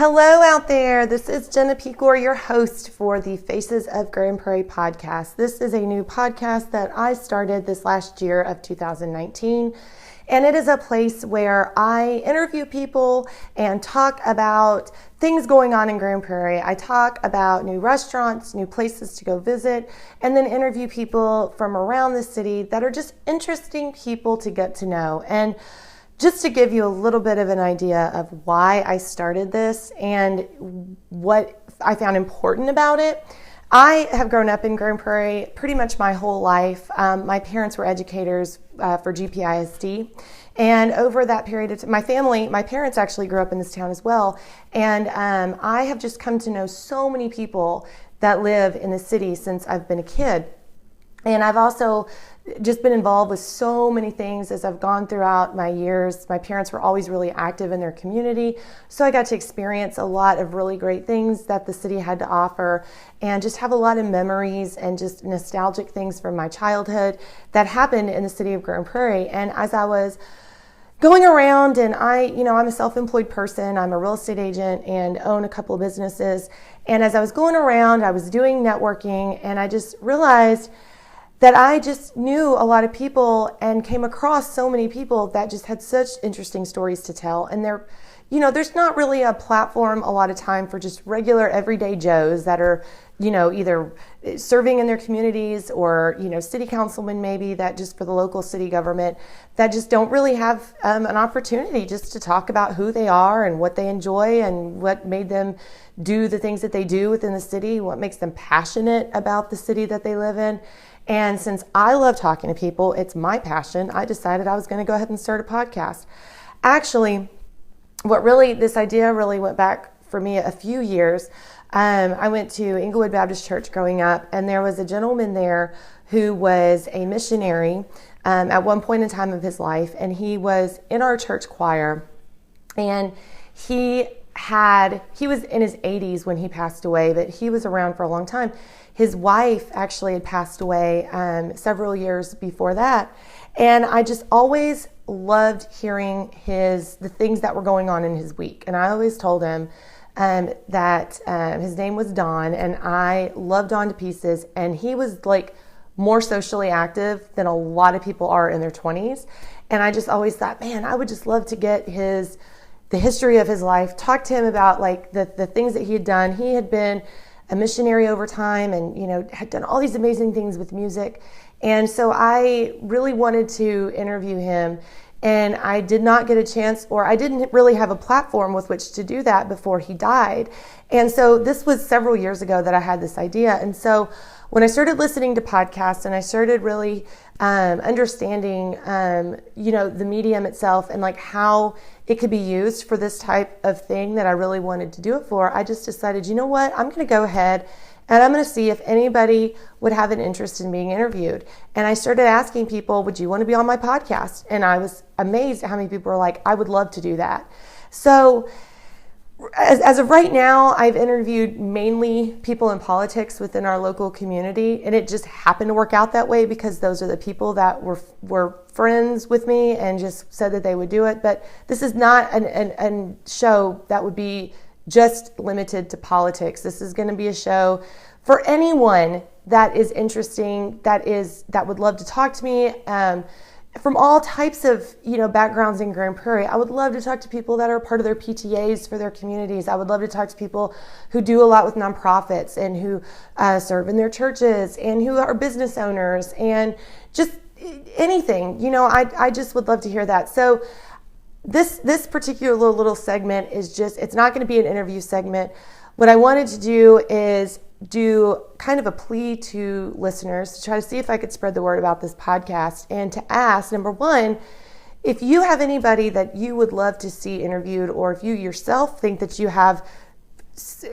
Hello out there. This is Jenna, your host for the Faces of Grand Prairie podcast. This is a new podcast that I started this last year of 2019. And it is a place where I interview people and talk about things going on in Grand Prairie. I talk about new restaurants, new places to go visit, and then interview people from around the city that are just interesting people to get to know. And just to give you a little bit of an idea of why I started this and what I found important about it, I have grown up in Grand Prairie pretty much my whole life. My parents were educators for GPISD. And over that period of time, my parents actually grew up in this town as well. And I have just come to know so many people that live in the city since I've been a kid. And I've also just been involved with so many things as I've gone throughout my years. My parents were always really active in their community, so I got to experience a lot of really great things that the city had to offer and just have a lot of memories and just nostalgic things from my childhood that happened in the city of Grand Prairie. And as I was going around, and I'm a self-employed person, I'm a real estate agent and own a couple of businesses. And as I was going around, I was doing networking, and I just realized that I just knew a lot of people and came across so many people that just had such interesting stories to tell. And there's not really a platform a lot of time for just regular everyday Joes that are, either serving in their communities or, city councilmen maybe that just for the local city government that just don't really have an opportunity just to talk about who they are and what they enjoy and what made them do the things that they do within the city, what makes them passionate about the city that they live in. And since I love talking to people, it's my passion, I decided I was going to go ahead and start a podcast. Actually, this idea really went back for me a few years. I went to Inglewood Baptist Church growing up, and there was a gentleman there who was a missionary at one point in time of his life, and he was in our church choir, and he was in his 80s when he passed away, but he was around for a long time. His wife actually had passed away several years before that. And I just always loved hearing the things that were going on in his week. And I always told him that his name was Don, and I loved Don to pieces. And he was like more socially active than a lot of people are in their 20s. And I just always thought, man, I would just love to get the history of his life, talk to him about like the things that he had done. He had been a missionary over time and, had done all these amazing things with music. And so I really wanted to interview him, and I did not get a chance, or I didn't really have a platform with which to do that before he died. And so this was several years ago that I had this idea. And so when I started listening to podcasts and I started really understanding, the medium itself and like how it could be used for this type of thing that I really wanted to do it for, I just decided, you know what, I'm going to go ahead and I'm going to see if anybody would have an interest in being interviewed. And I started asking people, would you want to be on my podcast? And I was amazed at how many people were like, I would love to do that. So as of right now, I've interviewed mainly people in politics within our local community, and it just happened to work out that way because those are the people that were friends with me and just said that they would do it. But this is not a show that would be just limited to politics. This is going to be a show for anyone that is interesting, that would love to talk to me. From all types of, backgrounds in Grand Prairie. I would love to talk to people that are part of their PTAs for their communities. I would love to talk to people who do a lot with nonprofits and who serve in their churches and who are business owners and just anything. I just would love to hear that. So this particular little segment it's not going to be an interview segment. What I wanted to do is do kind of a plea to listeners to try to see if I could spread the word about this podcast and to ask, number one, if you have anybody that you would love to see interviewed, or if you yourself think that you have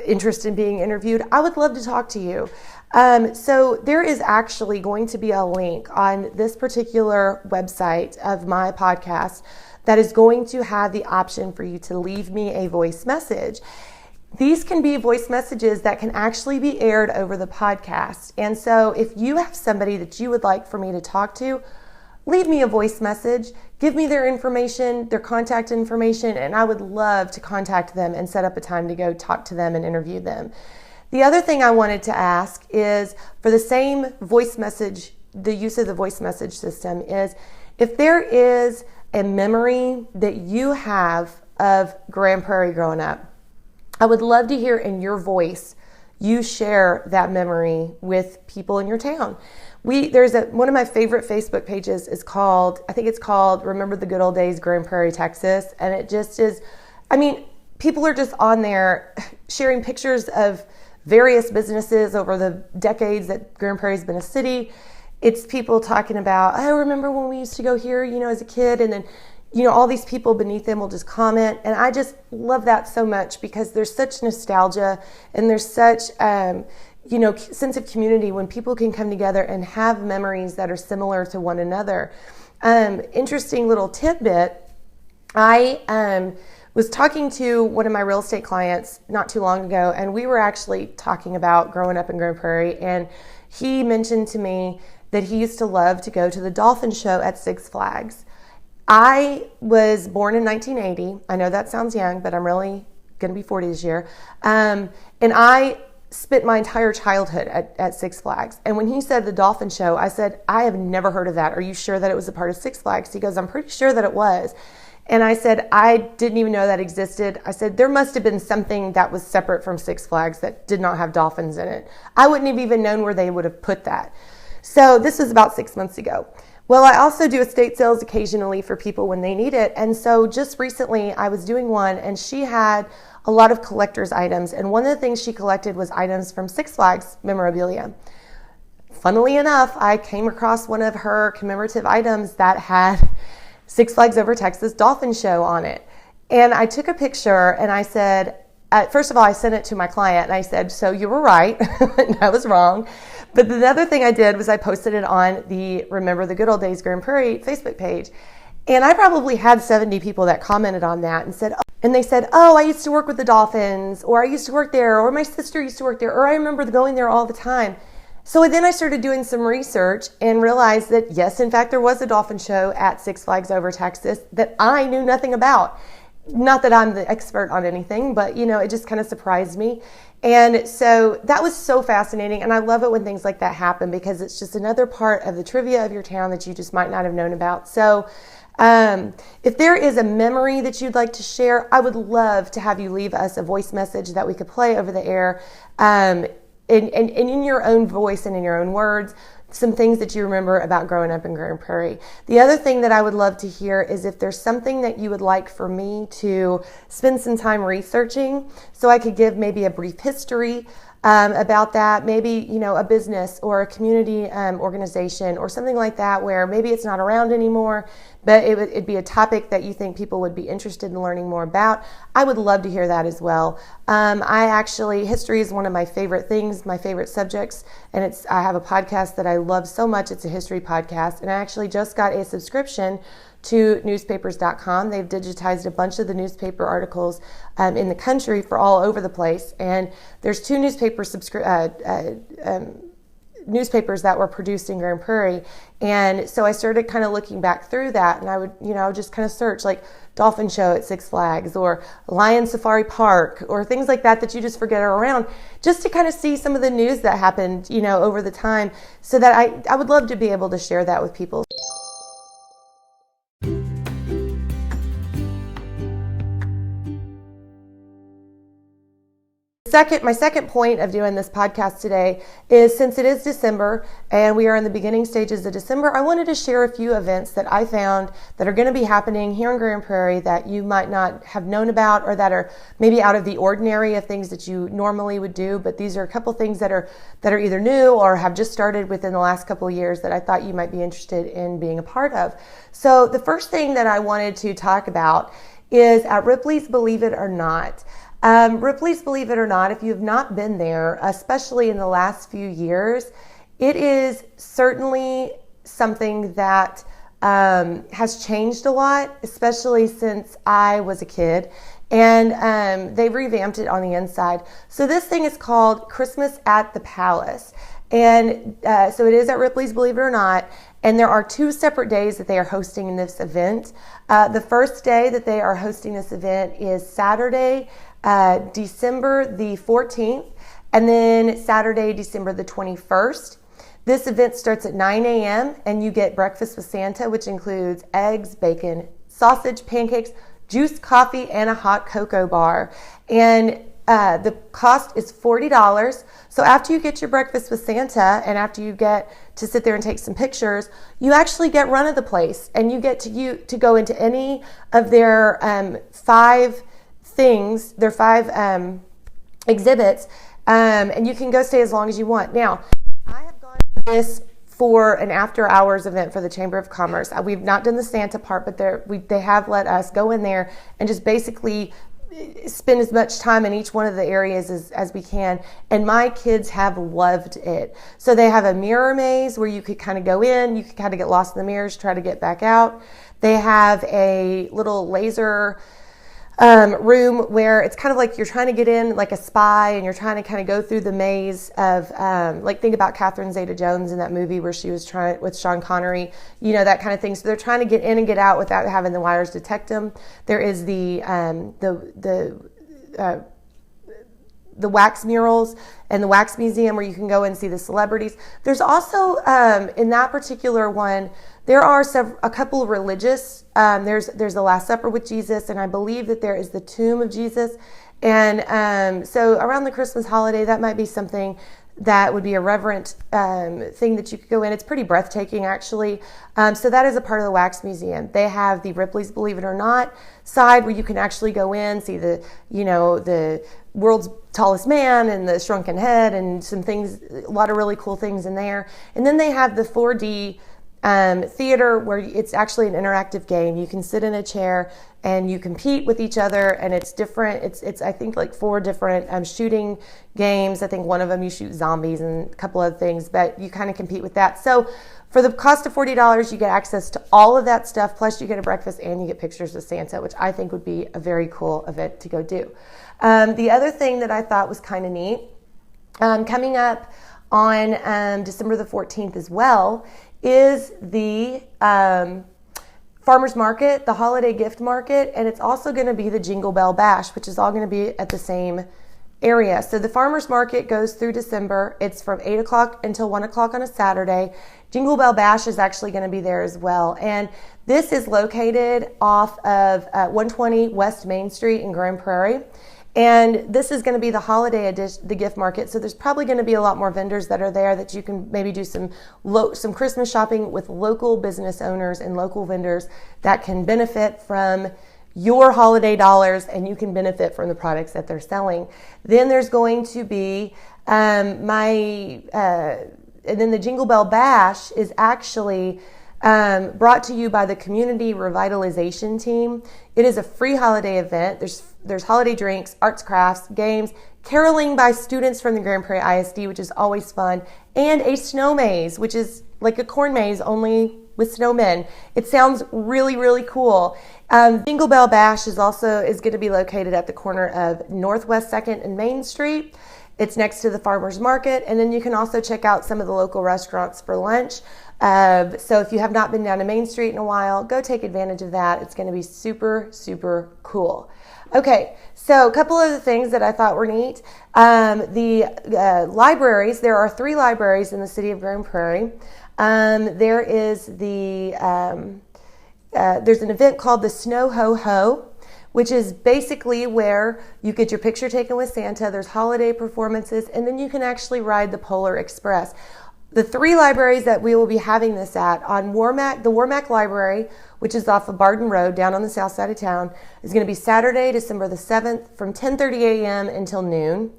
interest in being interviewed, I would love to talk to you. So there is actually going to be a link on this particular website of my podcast that is going to have the option for you to leave me a voice message. These can be voice messages that can actually be aired over the podcast. And so if you have somebody that you would like for me to talk to, leave me a voice message, give me their information, their contact information, and I would love to contact them and set up a time to go talk to them and interview them. The other thing I wanted to ask is for the same voice message, the use of the voice message system is if there is a memory that you have of Grand Prairie growing up, I would love to hear in your voice you share that memory with people in your town. There's one of my favorite Facebook pages is called, I think it's called Remember the Good Old Days, Grand Prairie, Texas. And it just is, people are just on there sharing pictures of various businesses over the decades that Grand Prairie's been a city. It's people talking about, I remember when we used to go here, as a kid, and then, all these people beneath them will just comment. And I just love that so much because there's such nostalgia and there's such, sense of community when people can come together and have memories that are similar to one another. Interesting little tidbit. I was talking to one of my real estate clients not too long ago, and we were actually talking about growing up in Grand Prairie, and he mentioned to me that he used to love to go to the dolphin show at Six Flags. I was born in 1980. I know that sounds young, but I'm really going to be 40 this year. And I spent my entire childhood at Six Flags. And when he said the dolphin show, I said, I have never heard of that. Are you sure that it was a part of Six Flags? He goes, I'm pretty sure that it was. And I said, I didn't even know that existed. I said, there must have been something that was separate from Six Flags that did not have dolphins in it. I wouldn't have even known where they would have put that. So this was about 6 months ago. Well, I also do estate sales occasionally for people when they need it. And so just recently I was doing one, and she had a lot of collector's items. And one of the things she collected was items from Six Flags memorabilia. Funnily enough, I came across one of her commemorative items that had Six Flags Over Texas Dolphin Show on it. And I took a picture and I said, first of all, I sent it to my client and I said, so you were right, and I was wrong. But the other thing I did was I posted it on the Remember the Good Old Days Grand Prairie Facebook page. And I probably had 70 people that commented on that and they said, oh, I used to work with the Dolphins, or I used to work there, or my sister used to work there, or I remember going there all the time. So then I started doing some research and realized that, yes, in fact, there was a dolphin show at Six Flags Over Texas that I knew nothing about. Not that I'm the expert on anything, but, it just kind of surprised me. And so that was so fascinating. And I love it when things like that happen because it's just another part of the trivia of your town that you just might not have known about. So if there is a memory that you'd like to share, I would love to have you leave us a voice message that we could play over the air. And in your own voice and in your own words, some things that you remember about growing up in Grand Prairie. The other thing that I would love to hear is if there's something that you would like for me to spend some time researching so I could give maybe a brief history about that, maybe, a business or a community organization or something like that where maybe it's not around anymore, but it'd be a topic that you think people would be interested in learning more about. I would love to hear that as well. History is one of my favorite things, my favorite subjects, and I have a podcast that I love so much. It's a history podcast, and I actually just got a subscription to newspapers.com. They've digitized a bunch of the newspaper articles in the country for all over the place. And there's two newspapers that were produced in Grand Prairie. And so I started kind of looking back through that, and I would just kind of search like Dolphin Show at Six Flags or Lion Safari Park or things like that you just forget are around, just to kind of see some of the news that happened, over the time, so that I would love to be able to share that with people. My second point of doing this podcast today is, since it is December and we are in the beginning stages of December, I wanted to share a few events that I found that are going to be happening here in Grand Prairie that you might not have known about, or that are maybe out of the ordinary of things that you normally would do. But these are a couple things that are either new or have just started within the last couple of years that I thought you might be interested in being a part of. So the first thing that I wanted to talk about is at Ripley's Believe It or Not. Ripley's Believe It or Not, if you have not been there, especially in the last few years, it is certainly something that has changed a lot, especially since I was a kid. And they've revamped it on the inside. So this thing is called Christmas at the Palace. And so it is at Ripley's Believe It or Not. And there are 2 separate days that they are hosting this event. The first day that they are hosting this event is Saturday, December the 14th, and then Saturday, December the 21st. This event starts at 9 a.m. and you get breakfast with Santa, which includes eggs, bacon, sausage, pancakes, juice, coffee, and a hot cocoa bar. And the cost is $40. So after you get your breakfast with Santa and after you get to sit there and take some pictures, you actually get run of the place, and you get to go into any of their 5 things, their 5 exhibits, and you can go stay as long as you want. Now, I have gone to this for an after hours event for the Chamber of Commerce. We've not done the Santa part, but they have let us go in there and just basically spend as much time in each one of the areas as we can, and my kids have loved it. So they have a mirror maze where you could kind of go in, you could kind of get lost in the mirrors, try to get back out. They have a little laser room where it's kind of like you're trying to get in like a spy, and you're trying to kind of go through the maze of like, think about Catherine Zeta-Jones in that movie where she was trying with Sean Connery, that kind of thing. So they're trying to get in and get out without having the wires detect them. There is the wax murals and the wax museum where you can go and see the celebrities. There's also in that particular one, there are a couple of religious. There's the Last Supper with Jesus, and I believe that there is the tomb of Jesus. And so around the Christmas holiday, that might be something that would be a reverent thing that you could go in. It's pretty breathtaking, actually. So that is a part of the Wax Museum. They have the Ripley's Believe It or Not side where you can actually go in, see the world's tallest man and the shrunken head and some things, a lot of really cool things in there. And then they have the 4D theater where it's actually an interactive game. You can sit in a chair and you compete with each other, and it's different. It's I think like 4 different shooting games. I think one of them you shoot zombies and a couple other things, but you kind of compete with that. So for the cost of $40, you get access to all of that stuff, plus you get a breakfast and you get pictures with Santa, which I think would be a very cool event to go do. The other thing that I thought was kind of neat, coming up on December the 14th as well, is the farmers market, the holiday gift market, and it's also going to be the Jingle Bell Bash, which is all going to be at the same area. So the farmers market goes through December. It's from 8 o'clock until 1 o'clock on a Saturday. Jingle Bell Bash is actually going to be there as well. And this is located off of 120 West Main Street in Grand Prairie. And this is going to be the holiday edition, the gift market. So there's probably going to be a lot more vendors that are there that you can maybe do some Christmas shopping with local business owners and local vendors that can benefit from your holiday dollars, and you can benefit from the products that they're selling. Then there's going to be and then the Jingle Bell Bash is actually brought to you by the Community Revitalization Team. It is a free holiday event. There's holiday drinks, arts, crafts, games, caroling by students from the Grand Prairie ISD, which is always fun, and a snow maze, which is like a corn maze only with snowmen. It sounds really, really cool. Jingle Bell Bash is going to be located at the corner of Northwest 2nd and Main Street. It's next to the farmers market, and then you can also check out some of the local restaurants for lunch. So if you have not been down to Main Street in a while, go take advantage of that. It's going to be super, super cool. Okay, so a couple of the things that I thought were neat. The libraries, there are 3 libraries in the city of Grand Prairie. There is there's an event called the Snow Ho Ho, which is basically where you get your picture taken with Santa. There's holiday performances, and then you can actually ride the Polar Express. The 3 libraries that we will be having this at, on the Warmack Library, which is off of Barden Road down on the south side of town, is going to be Saturday, December the 7th from 10:30 a.m. until noon.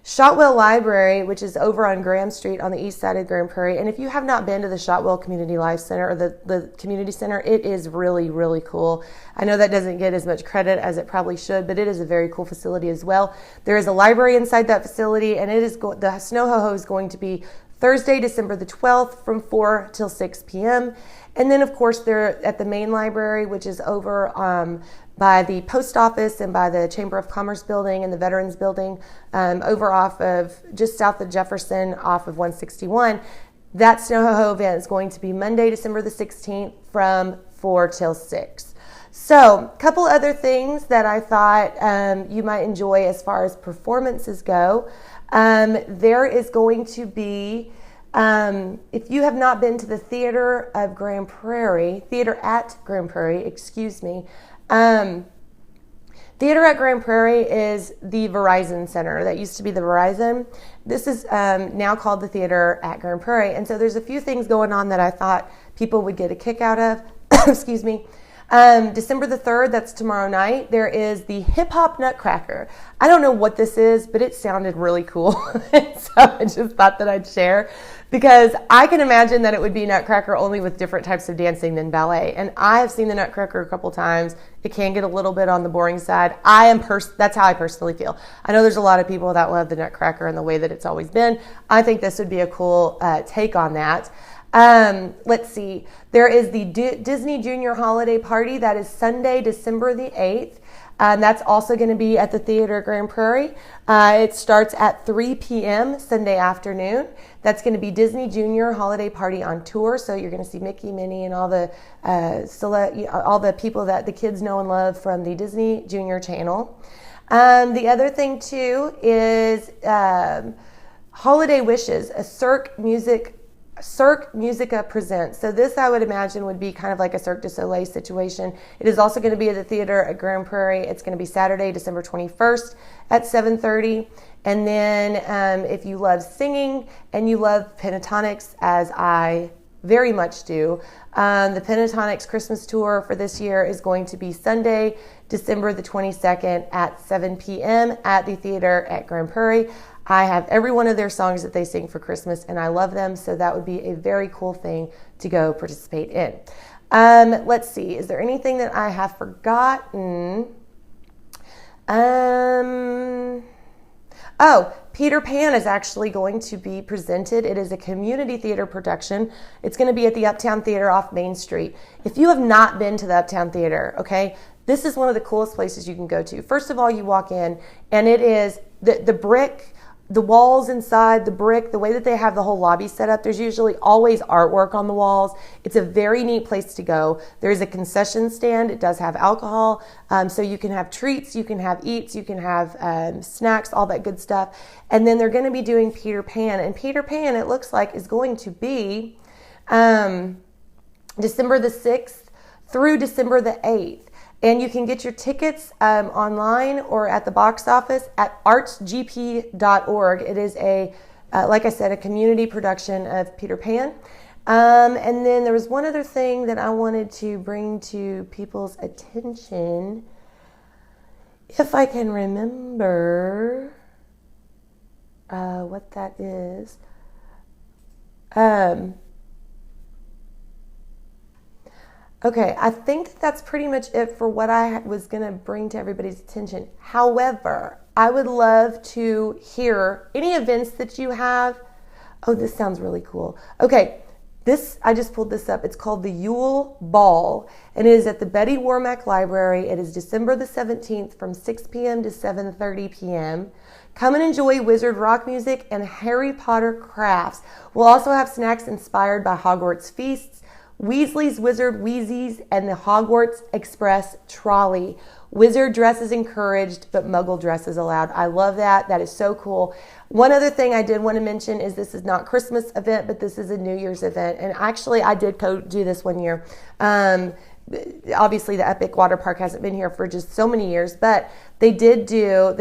Shotwell Library, which is over on Graham Street on the east side of Grand Prairie. And if you have not been to the Shotwell Community Life Center or the community center, it is really, really cool. I know that doesn't get as much credit as it probably should, but it is a very cool facility as well. There is a library inside that facility, and the Snow Ho Ho is going to be Thursday, December the 12th from 4 till 6 p.m. And then, of course, they're at the main library, which is over by the post office and by the Chamber of Commerce building and the Veterans building, over off of just south of Jefferson, off of 161. That Snow Ho Ho event is going to be Monday, December the 16th from 4 till 6. So a couple other things that I thought you might enjoy as far as performances go. There is going to be, if you have not been to the Theater at Grand Prairie, Theater at Grand Prairie, Theater at Grand Prairie is the Verizon Center. That used to be the Verizon. This is now called the Theater at Grand Prairie. And so there's a few things going on that I thought people would get a kick out of. Excuse me. December the 3rd, that's tomorrow night, there is the Hip Hop Nutcracker. I don't know what this is, but it sounded really cool. So I just thought that I'd share, because I can imagine that it would be Nutcracker only with different types of dancing than ballet. And I have seen the Nutcracker a couple times. It can get a little bit on the boring side. That's how I personally feel. I know there's a lot of people that love the Nutcracker and the way that it's always been. I think this would be a cool take on that. Let's see. There is the Disney Junior Holiday Party. That is Sunday, December the 8th. That's also going to be at the Theater Grand Prairie. It starts at 3 p.m. Sunday afternoon. That's going to be Disney Junior Holiday Party on tour. So you're going to see Mickey, Minnie, and all the people that the kids know and love from the Disney Junior channel. The other thing too is Holiday Wishes, a Cirque Musica presents. So this, I would imagine, would be kind of like a Cirque du Soleil situation. It is also going to be at the Theater at Grand Prairie. It's going to be Saturday, December 21st at 7:30. And then if you love singing and you love pentatonics, as I very much do, the Pentatonics Christmas Tour for this year is going to be Sunday, December the 22nd at 7 p.m. at the Theater at Grand Prairie. I have every one of their songs that they sing for Christmas, and I love them, so that would be a very cool thing to go participate in. Let's see, is there anything that I have forgotten? Peter Pan is actually going to be presented. It is a community theater production. It's going to be at the Uptown Theater off Main Street. If you have not been to the Uptown Theater, okay, this is one of the coolest places you can go to. First of all, you walk in, and it is the brick, the walls inside, the brick, the way that they have the whole lobby set up. There's usually always artwork on the walls. It's a very neat place to go. There's a concession stand. It does have alcohol, so you can have treats, you can have eats, you can have snacks, all that good stuff. And then they're going to be doing Peter Pan. And Peter Pan, it looks like, is going to be December the 6th through December the 8th. And you can get your tickets online or at the box office at artsgp.org. It is like I said, a community production of Peter Pan. And then there was one other thing that I wanted to bring to people's attention, if I can remember what that is. Okay, I think that's pretty much it for what I was going to bring to everybody's attention. However, I would love to hear any events that you have. Oh, this sounds really cool. Okay, I just pulled this up. It's called the Yule Ball, and it is at the Betty Warmack Library. It is December the 17th from 6 p.m. to 7:30 p.m. Come and enjoy wizard rock music and Harry Potter crafts. We'll also have snacks inspired by Hogwarts feasts, Weasley's Wizard Wheezies, and the Hogwarts Express trolley. Wizard dress is encouraged, but Muggle dress is allowed. I love that. That is so cool. One other thing I did want to mention is this is not Christmas event, but this is a New Year's event. And actually, I did go do this one year. Obviously, the Epic Water Park hasn't been here for just so many years, but they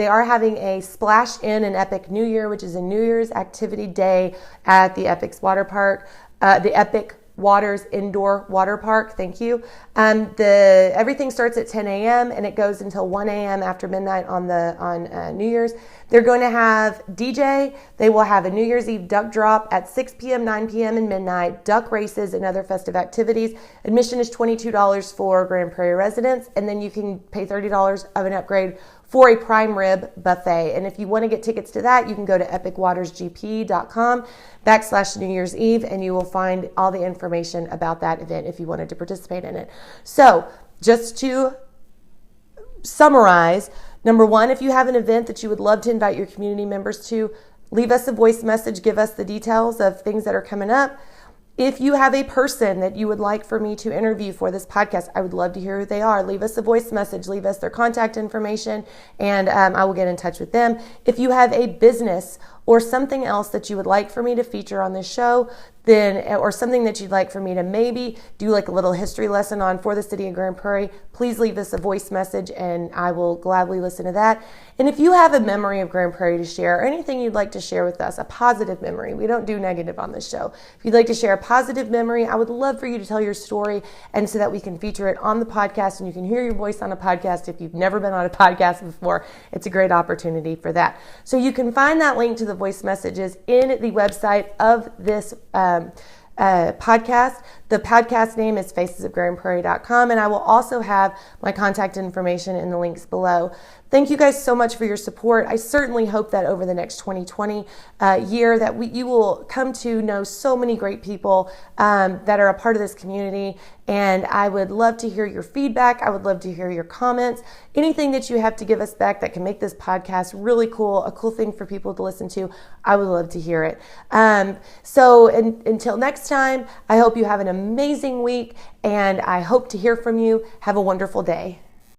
are having a Splash In an Epic New Year, which is a New Year's activity day at the Epic's Water Park, the Epic Waters Indoor Water Park. Thank you. Everything starts at 10 a.m. and it goes until 1 a.m. after midnight on New Year's. They're going to have DJ. They will have a New Year's Eve duck drop at 6 p.m., 9 p.m., and midnight, duck races, and other festive activities. Admission is $22 for Grand Prairie residents, and then you can pay $30 of an upgrade for a prime rib buffet. And if you want to get tickets to that, you can go to epicwatersgp.com/New Year's Eve, and you will find all the information about that event if you wanted to participate in it. So just to summarize, number one, if you have an event that you would love to invite your community members to, leave us a voice message, give us the details of things that are coming up. If you have a person that you would like for me to interview for this podcast, I would love to hear who they are. Leave us a voice message, leave us their contact information, and I will get in touch with them. If you have a business or something else that you would like for me to feature on this show, or something that you'd like for me to maybe do like a little history lesson on for the city of Grand Prairie, please leave us a voice message and I will gladly listen to that. And if you have a memory of Grand Prairie to share, or anything you'd like to share with us, a positive memory, we don't do negative on this show. If you'd like to share a positive memory, I would love for you to tell your story, and so that we can feature it on the podcast and you can hear your voice on a podcast. If you've never been on a podcast before, it's a great opportunity for that. So you can find that link to the voice messages in the website of this podcast. The podcast name is facesofgrandprairie.com, and I will also have my contact information in the links below. Thank you guys so much for your support. I certainly hope that over the next 2020 year that you will come to know so many great people that are a part of this community, and I would love to hear your feedback. I would love to hear your comments. Anything that you have to give us back that can make this podcast really cool, a cool thing for people to listen to, I would love to hear it. So until next time, I hope you have an amazing week, and I hope to hear from you. Have a wonderful day.